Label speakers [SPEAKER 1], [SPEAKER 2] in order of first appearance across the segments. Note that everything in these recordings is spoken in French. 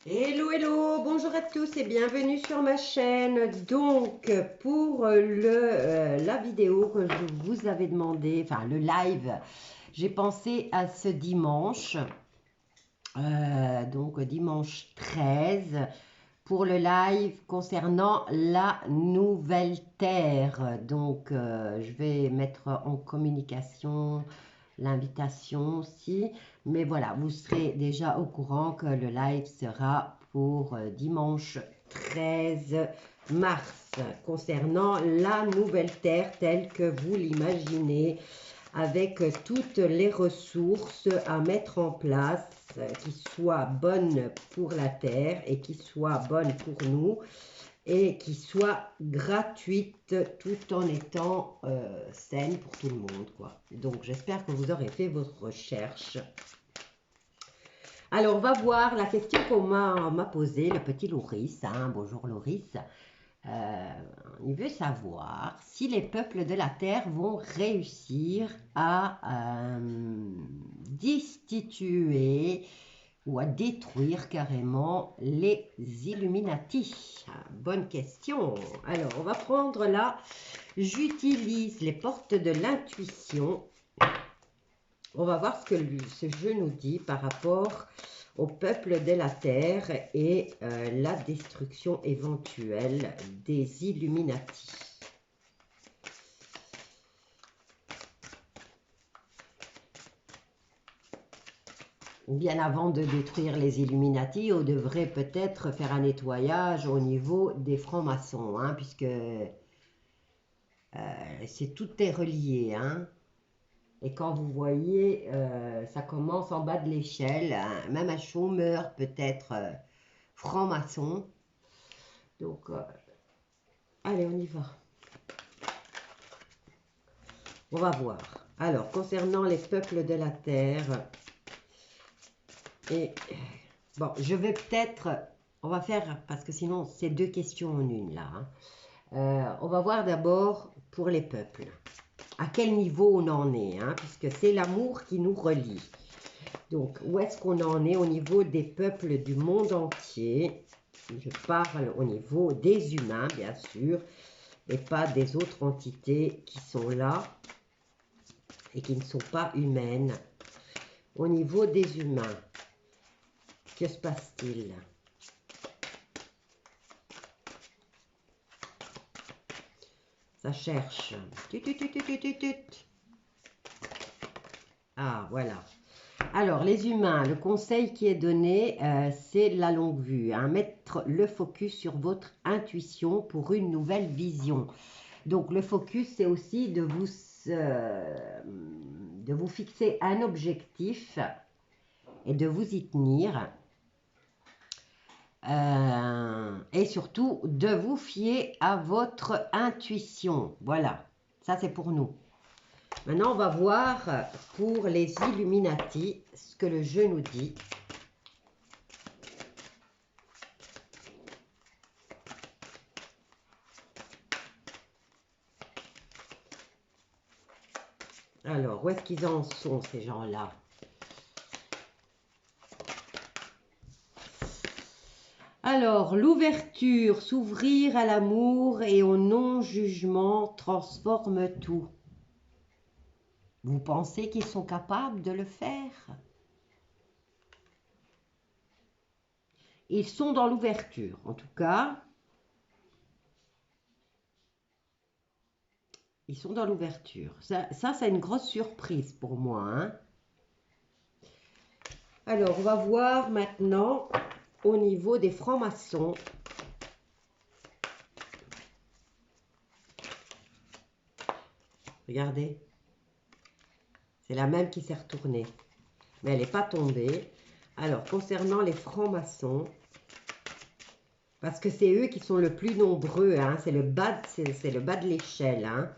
[SPEAKER 1] Hello, hello, bonjour à tous et bienvenue sur ma chaîne. Donc, pour la vidéo que je vous avais demandé, enfin le live, j'ai pensé à ce dimanche, donc dimanche 13, pour le live concernant la nouvelle Terre. Donc, je vais mettre en communication l'invitation aussi. Mais voilà, vous serez déjà au courant que le live sera pour dimanche 13 mars concernant la nouvelle Terre telle que vous l'imaginez, avec toutes les ressources à mettre en place qui soient bonnes pour la Terre et qui soient bonnes pour nous et qui soit gratuite tout en étant saine pour tout le monde, quoi. Donc, j'espère que vous aurez fait vos recherches. Alors, on va voir la question qu'on m'a posée, le petit Loris. Hein. Bonjour Loris. Il veut savoir si les peuples de la Terre vont réussir à destituer ou à détruire carrément les Illuminati. Bonne question. Alors, on va prendre là, j'utilise les portes de l'intuition. On va voir ce que ce jeu nous dit par rapport au peuple de la Terre et la destruction éventuelle des Illuminati. Bien avant de détruire les Illuminati, on devrait peut-être faire un nettoyage au niveau des francs-maçons, hein, puisque tout est relié. Hein. Et quand vous voyez, ça commence en bas de l'échelle, hein, même un chômeur peut être franc-maçon. Donc, allez, on y va. On va voir. Alors, concernant les peuples de la Terre, et bon, je vais peut-être, on va faire, parce que sinon c'est deux questions en une là. Hein. On va voir d'abord pour les peuples. À quel niveau on en est, hein, puisque c'est l'amour qui nous relie. Donc, où est-ce qu'on en est au niveau des peuples du monde entier? Je parle au niveau des humains, bien sûr, et pas des autres entités qui sont là et qui ne sont pas humaines. Au niveau des humains, que se passe-t-il? Ça cherche. Ah, voilà. Alors, les humains, le conseil qui est donné, c'est la longue vue. Hein, mettre le focus sur votre intuition pour une nouvelle vision. Donc, le focus, c'est aussi de vous fixer un objectif et de vous y tenir. Et surtout, de vous fier à votre intuition. Voilà, ça c'est pour nous. Maintenant, on va voir pour les Illuminati ce que le jeu nous dit. Alors, où est-ce qu'ils en sont, ces gens-là? Alors, l'ouverture, s'ouvrir à l'amour et au non-jugement transforme tout. Vous pensez qu'ils sont capables de le faire? Ils sont dans l'ouverture, en tout cas. Ils sont dans l'ouverture. Ça c'est une grosse surprise pour moi. Hein. Alors, on va voir maintenant au niveau des francs-maçons. Regardez. C'est la même qui s'est retournée. Mais elle n'est pas tombée. Alors, concernant les francs-maçons, parce que c'est eux qui sont le plus nombreux, hein, c'est le bas de l'échelle. Hein.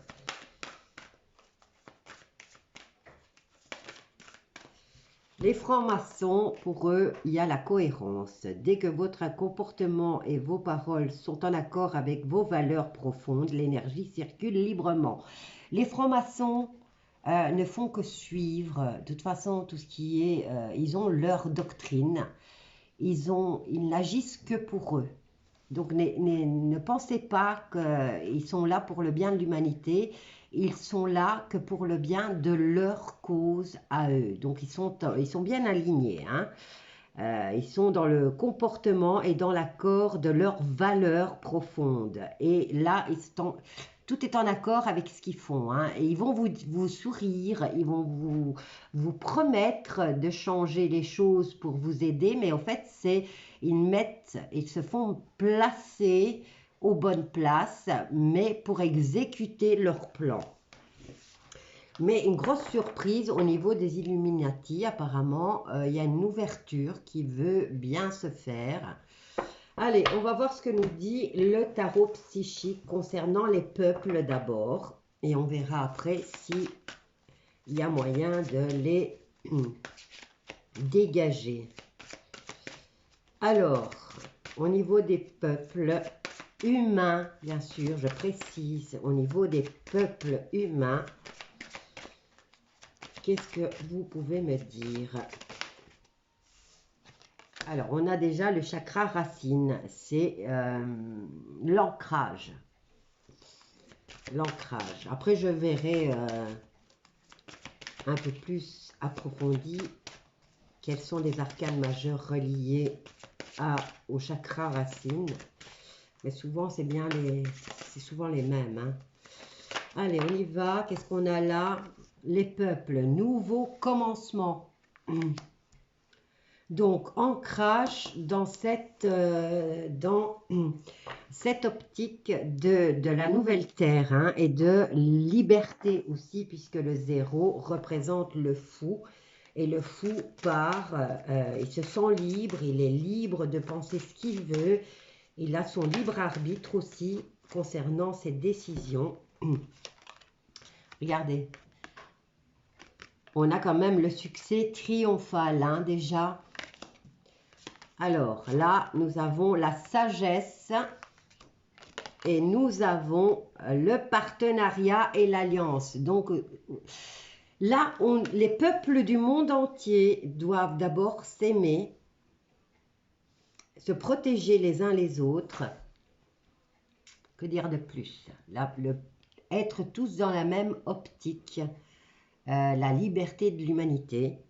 [SPEAKER 1] Les francs-maçons, pour eux, il y a la cohérence. Dès que votre comportement et vos paroles sont en accord avec vos valeurs profondes, l'énergie circule librement. Les francs-maçons ne font que suivre. De toute façon, tout ce qui est... ils ont leur doctrine. ils n'agissent que pour eux. Donc ne pensez pas qu'ils sont là pour le bien de l'humanité, ils sont là que pour le bien de leur cause à eux. Donc ils sont bien alignés, hein. Ils sont dans le comportement et dans l'accord de leurs valeurs profondes. Et là, tout est en accord avec ce qu'ils font, hein. Et ils vont vous sourire, ils vont vous promettre de changer les choses pour vous aider, mais en fait, ils se font placer aux bonnes places, mais pour exécuter leur plan. Mais une grosse surprise au niveau des Illuminati, apparemment, il y a une ouverture qui veut bien se faire. Allez, on va voir ce que nous dit le tarot psychique concernant les peuples d'abord. Et on verra après s'il y a moyen de les dégager. Alors, au niveau des peuples humains, bien sûr, je précise, au niveau des peuples humains, qu'est-ce que vous pouvez me dire? Alors, on a déjà le chakra racine, c'est l'ancrage. L'ancrage. Après, je verrai un peu plus approfondi quels sont les arcanes majeurs reliés au chakra racine. Mais souvent, c'est souvent les mêmes, hein. Allez, on y va. Qu'est-ce qu'on a là? Les peuples, nouveau commencement. Donc, ancrage dans cette optique de la nouvelle terre, hein, et de liberté aussi, puisque le 0 représente le fou. Et le fou il se sent libre, il est libre de penser ce qu'il veut. Il a son libre arbitre aussi concernant ses décisions. Regardez. On a quand même le succès triomphal, hein, déjà. Alors, là, nous avons la sagesse et nous avons le partenariat et l'alliance. Donc, là, les peuples du monde entier doivent d'abord s'aimer, se protéger les uns les autres. Que dire de plus? Être tous dans la même optique, la liberté de l'humanité.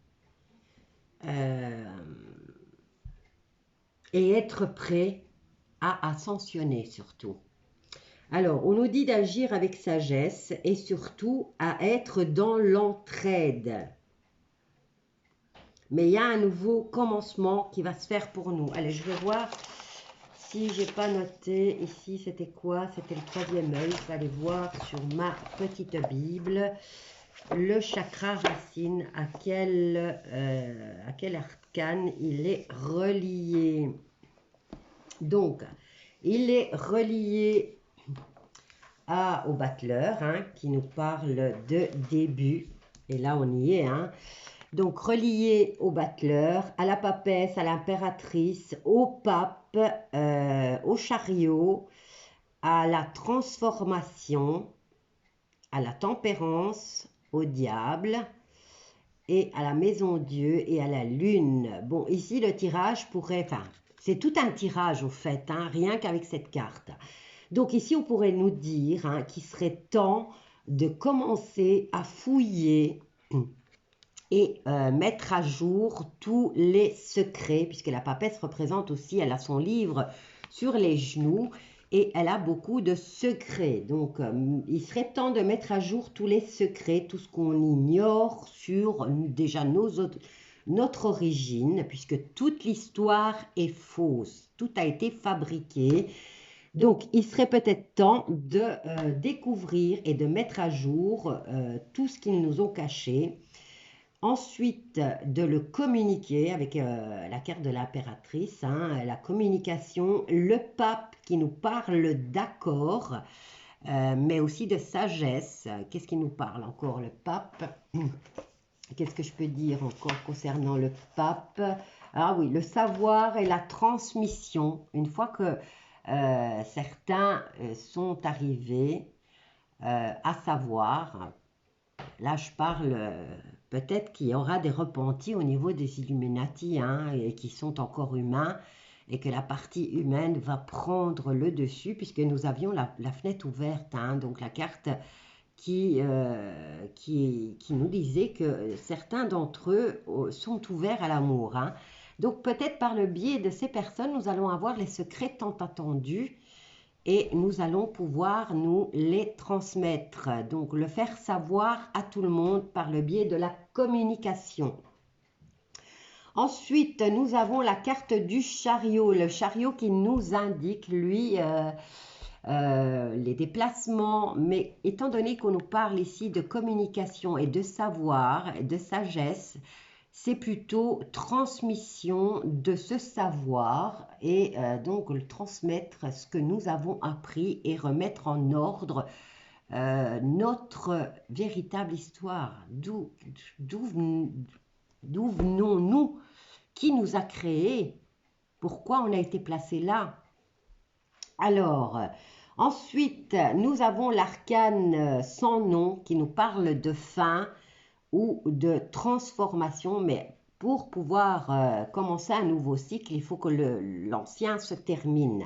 [SPEAKER 1] Et être prêt à ascensionner surtout. Alors, on nous dit d'agir avec sagesse et surtout à être dans l'entraide. Mais il y a un nouveau commencement qui va se faire pour nous. Allez, je vais voir si j'ai pas noté ici, c'était quoi? C'était le 3e œil. Je vais aller voir sur ma petite Bible. Le chakra racine, à quel arcane il est relié? Donc, il est relié au battleur, hein, qui nous parle de début. Et là, on y est, hein. Donc, relié au battleur, à la papesse, à l'impératrice, au pape, au chariot, à la transformation, à la tempérance, au diable et à la maison Dieu et à la lune. Bon, ici, le tirage pourrait... Enfin, c'est tout un tirage, au fait, hein, rien qu'avec cette carte. Donc, ici, on pourrait nous dire, hein, qu'il serait temps de commencer à fouiller et mettre à jour tous les secrets, puisque la papesse représente aussi, elle a son livre sur les genoux, et elle a beaucoup de secrets. Donc, il serait temps de mettre à jour tous les secrets, tout ce qu'on ignore sur déjà notre origine, puisque toute l'histoire est fausse. Tout a été fabriqué. Donc, il serait peut-être temps de découvrir et de mettre à jour tout ce qu'ils nous ont caché. Ensuite, de le communiquer avec la carte de l'impératrice, hein, la communication, le pape qui nous parle d'accord, mais aussi de sagesse. Qu'est-ce qui nous parle encore, le pape? Qu'est-ce que je peux dire encore concernant le pape? Ah oui, le savoir et la transmission. Une fois que certains sont arrivés à savoir, là je parle peut-être qu'il y aura des repentis au niveau des Illuminati, hein, et qui sont encore humains, et que la partie humaine va prendre le dessus, puisque nous avions la fenêtre ouverte, hein, donc la carte qui nous disait que certains d'entre eux sont ouverts à l'amour, hein. Donc peut-être par le biais de ces personnes, nous allons avoir les secrets tant attendus, et nous allons pouvoir nous les transmettre, donc le faire savoir à tout le monde par le biais de la communication. Ensuite, nous avons la carte du chariot, le chariot qui nous indique, lui, les déplacements, mais étant donné qu'on nous parle ici de communication et de savoir, et de sagesse, c'est plutôt transmission de ce savoir et donc le transmettre ce que nous avons appris et remettre en ordre notre véritable histoire. D'où venons-nous? Qui nous a créés? Pourquoi on a été placé là? Alors, ensuite, nous avons l'arcane sans nom qui nous parle de fin ou de transformation, mais pour pouvoir commencer un nouveau cycle, il faut que l'ancien se termine.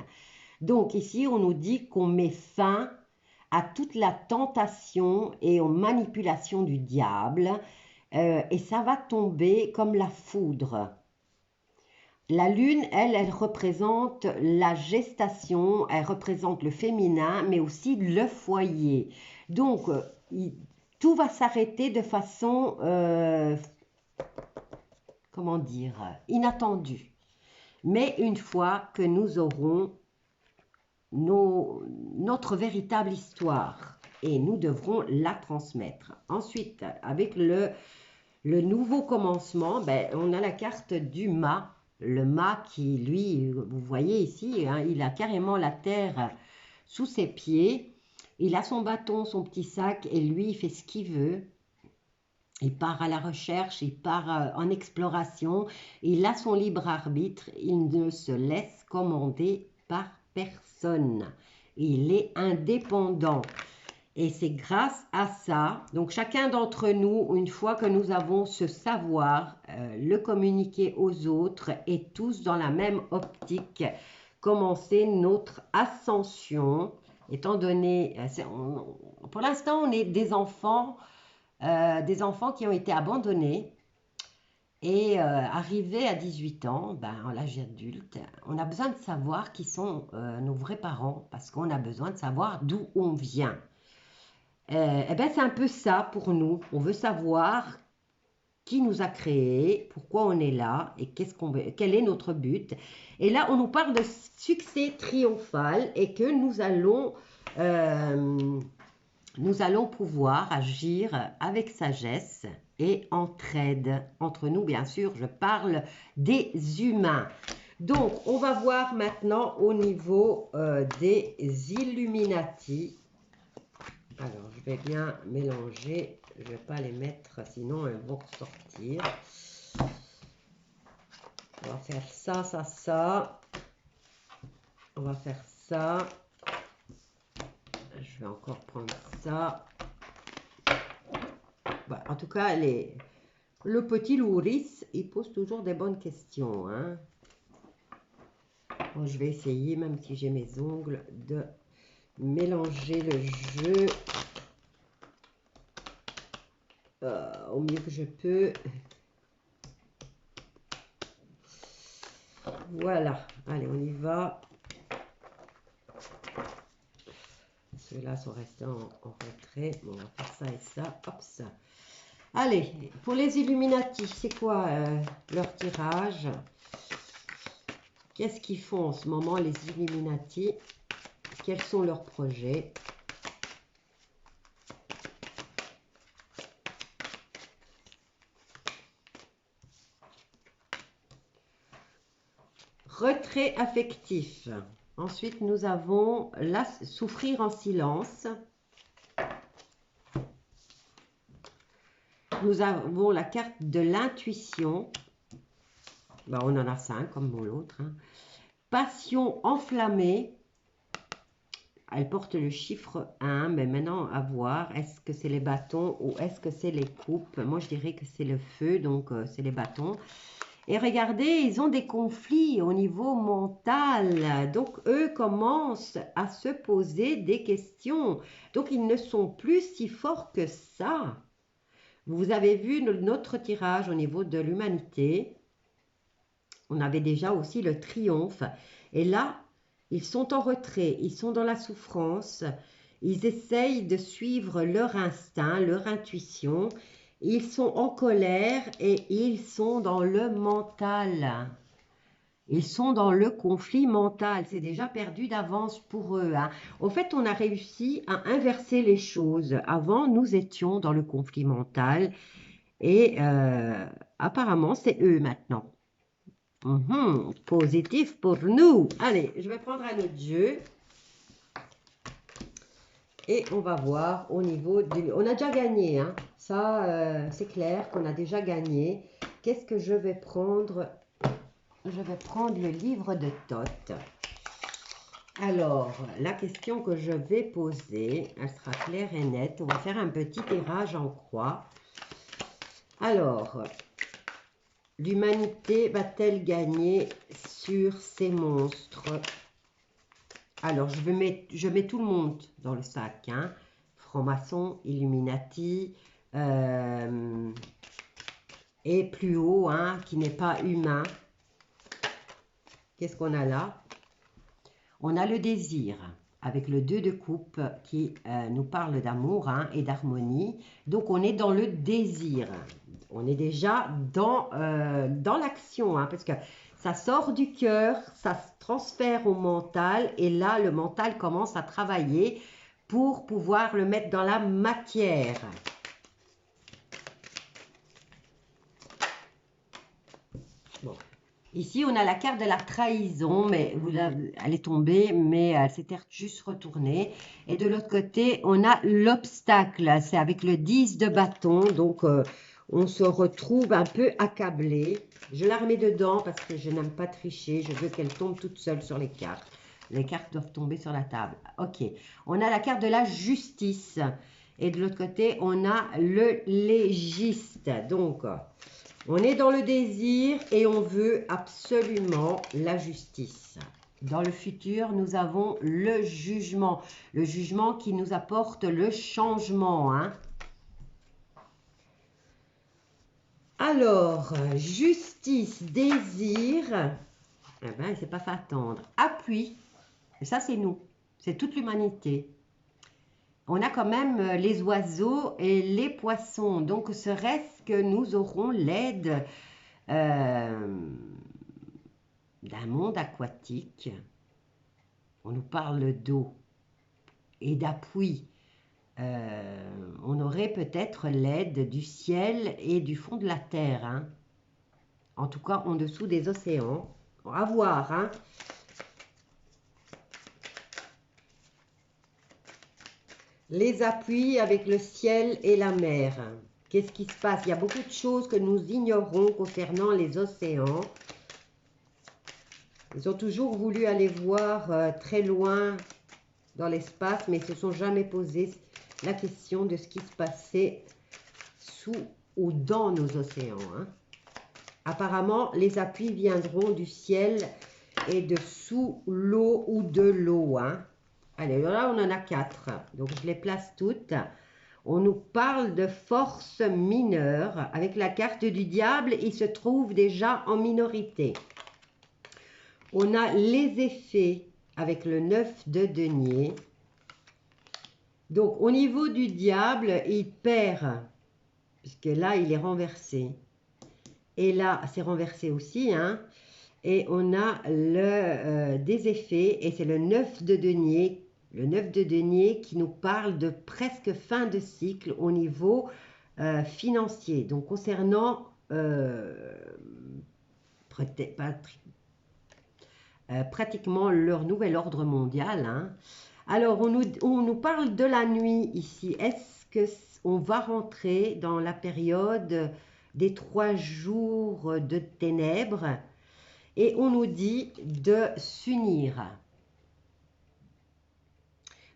[SPEAKER 1] Donc ici, on nous dit qu'on met fin à toute la tentation et aux manipulations du diable, et ça va tomber comme la foudre. La lune, elle représente la gestation, elle représente le féminin, mais aussi le foyer. Donc, tout va s'arrêter de façon, comment dire, inattendue. Mais une fois que nous aurons notre véritable histoire, et nous devrons la transmettre. Ensuite, avec le nouveau commencement, ben, on a la carte du mât. Le mât qui, lui, vous voyez ici, hein, il a carrément la terre sous ses pieds. Il a son bâton, son petit sac, et lui, il fait ce qu'il veut. Il part à la recherche, il part en exploration. Il a son libre arbitre. Il ne se laisse commander par personne. Il est indépendant. Et c'est grâce à ça, donc chacun d'entre nous, une fois que nous avons ce savoir, le communiquer aux autres et tous dans la même optique, commencer notre ascension, étant donné, pour l'instant on est des enfants qui ont été abandonnés et arrivés à 18 ans, ben, à l'âge adulte, on a besoin de savoir qui sont nos vrais parents, parce qu'on a besoin de savoir d'où on vient. Eh ben, c'est un peu ça pour nous. On veut savoir qui nous a créés, pourquoi on est là et quel est notre but. Et là, on nous parle de succès triomphal et que nous allons pouvoir agir avec sagesse et entraide entre nous, bien sûr. Je parle des humains. Donc, on va voir maintenant au niveau des Illuminati. Alors, je vais bien mélanger. Je ne vais pas les mettre, sinon elles vont ressortir. On va faire ça, ça, ça. On va faire ça. Je vais encore prendre ça. Bah, en tout cas, le petit Louris, il pose toujours des bonnes questions, hein. Bon, je vais essayer, même si j'ai mes ongles, de mélanger le jeu au mieux que je peux. Voilà, allez, on y va. Ceux-là sont restés en retrait. Bon, on va faire ça et ça. Hop, ça. Allez, pour les Illuminati, c'est quoi leur tirage? Qu'est-ce qu'ils font en ce moment, les Illuminati? Quels sont leurs projets? Retrait affectif. Ensuite, nous avons souffrir en silence. Nous avons la carte de l'intuition. Ben, on en a 5 comme l'autre. Hein. Passion enflammée. Elle porte le chiffre 1, mais maintenant à voir, est-ce que c'est les bâtons ou est-ce que c'est les coupes? Moi je dirais que c'est le feu, donc c'est les bâtons. Et regardez, ils ont des conflits au niveau mental. Donc eux commencent à se poser des questions. Donc ils ne sont plus si forts que ça. Vous avez vu notre tirage au niveau de l'humanité. On avait déjà aussi le triomphe. Et là, ils sont en retrait, ils sont dans la souffrance, ils essayent de suivre leur instinct, leur intuition, ils sont en colère et ils sont dans le mental. Ils sont dans le conflit mental, c'est déjà perdu d'avance pour eux, hein. Au fait, on a réussi à inverser les choses. Avant, nous étions dans le conflit mental et apparemment, c'est eux maintenant. Positif pour nous. Allez, je vais prendre un autre jeu. Et on va voir au niveau du... On a déjà gagné, hein. Ça, c'est clair qu'on a déjà gagné. Qu'est-ce que je vais prendre? Je vais prendre le livre de Thoth. Alors, la question que je vais poser, elle sera claire et nette. On va faire un petit tirage en croix. Alors, l'humanité va-t-elle gagner sur ces monstres? Alors, je mets tout le monde dans le sac, hein. Franc-maçon, Illuminati, et plus haut, hein, qui n'est pas humain. Qu'est-ce qu'on a là? On a le désir, avec le 2 de coupe qui nous parle d'amour, hein, et d'harmonie. Donc, on est dans le désir. On est déjà dans l'action, hein, parce que ça sort du cœur, ça se transfère au mental, et là, le mental commence à travailler pour pouvoir le mettre dans la matière. Bon. Ici, on a la carte de la trahison, mais elle est tombée, mais elle s'était juste retournée. Et de l'autre côté, on a l'obstacle, c'est avec le 10 de bâton, donc on se retrouve un peu accablé. Je la remets dedans parce que je n'aime pas tricher, je veux qu'elle tombe toute seule sur les cartes. Les cartes doivent tomber sur la table. Ok, on a la carte de la justice. Et de l'autre côté, on a le légiste. Donc, on est dans le désir et on veut absolument la justice. Dans le futur, nous avons le jugement. Le jugement qui nous apporte le changement, hein. Alors, justice, désir, eh ben, il ne s'est pas fait attendre. Appui, et ça c'est nous, c'est toute l'humanité. On a quand même les oiseaux et les poissons, donc serait-ce que nous aurons l'aide d'un monde aquatique? On nous parle d'eau et d'appui. On aurait peut-être l'aide du ciel et du fond de la terre, hein. En tout cas en dessous des océans. À voir, hein. Les appuis avec le ciel et la mer. Qu'est-ce qui se passe? Il y a beaucoup de choses que nous ignorons concernant les océans. Ils ont toujours voulu aller voir très loin dans l'espace, mais ils ne se sont jamais posé la question de ce qui se passait sous ou dans nos océans, hein. Apparemment, les appuis viendront du ciel et de sous l'eau ou de l'eau, hein. Allez, là, on en a 4. Donc, je les place toutes. On nous parle de force mineure. Avec la carte du diable, il se trouve déjà en minorité. On a les effets avec le 9 de denier. Donc, au niveau du diable, il perd, puisque là, il est renversé. Et là, c'est renversé aussi, hein. Et on a des effets, et c'est le 9 de denier. Le 9 de denier qui nous parle de presque fin de cycle au niveau financier. Donc, concernant pratiquement leur nouvel ordre mondial, hein. Alors, on nous parle de la nuit ici. Est-ce qu'on va rentrer dans la période des 3 jours de ténèbres? Et on nous dit de s'unir.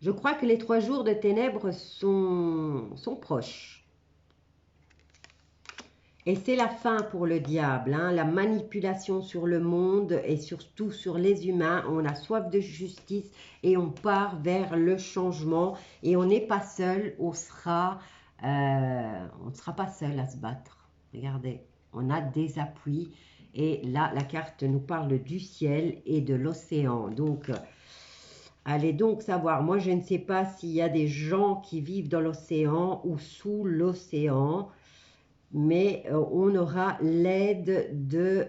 [SPEAKER 1] Je crois que les 3 jours de ténèbres sont proches. Et c'est la fin pour le diable, hein, la manipulation sur le monde et surtout sur les humains. On a soif de justice et on part vers le changement. Et on n'est pas seul, on ne sera pas seul à se battre. Regardez, on a des appuis. Et là, la carte nous parle du ciel et de l'océan. Donc, allez donc savoir. Moi, je ne sais pas s'il y a des gens qui vivent dans l'océan ou sous l'océan. Mais on aura l'aide de,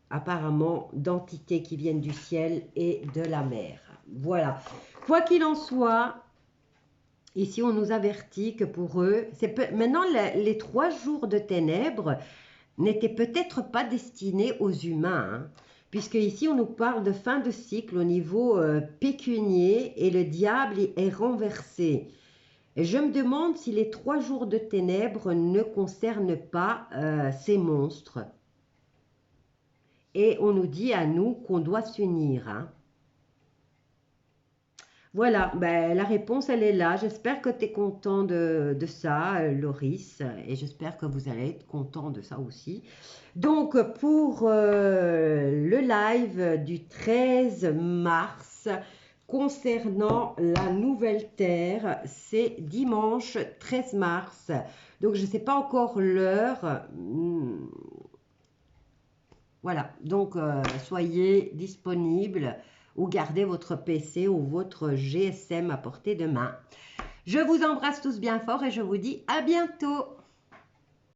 [SPEAKER 1] apparemment, d'entités qui viennent du ciel et de la mer. Voilà. Quoi qu'il en soit, ici on nous avertit que pour eux, maintenant les 3 jours de ténèbres n'étaient peut-être pas destinés aux humains, hein, puisque ici on nous parle de fin de cycle au niveau pécunier et le diable est renversé. Et je me demande si les 3 jours de ténèbres ne concernent pas ces monstres. Et on nous dit à nous qu'on doit s'unir. Hein. Voilà, ben, la réponse elle est là. J'espère que tu es content de ça, Loris. Et j'espère que vous allez être content de ça aussi. Donc pour le live du 13 mars, concernant la nouvelle terre, c'est dimanche 13 mars. Donc, je ne sais pas encore l'heure. Voilà. Donc, soyez disponibles ou gardez votre PC ou votre GSM à portée de main. Je vous embrasse tous bien fort et je vous dis à bientôt.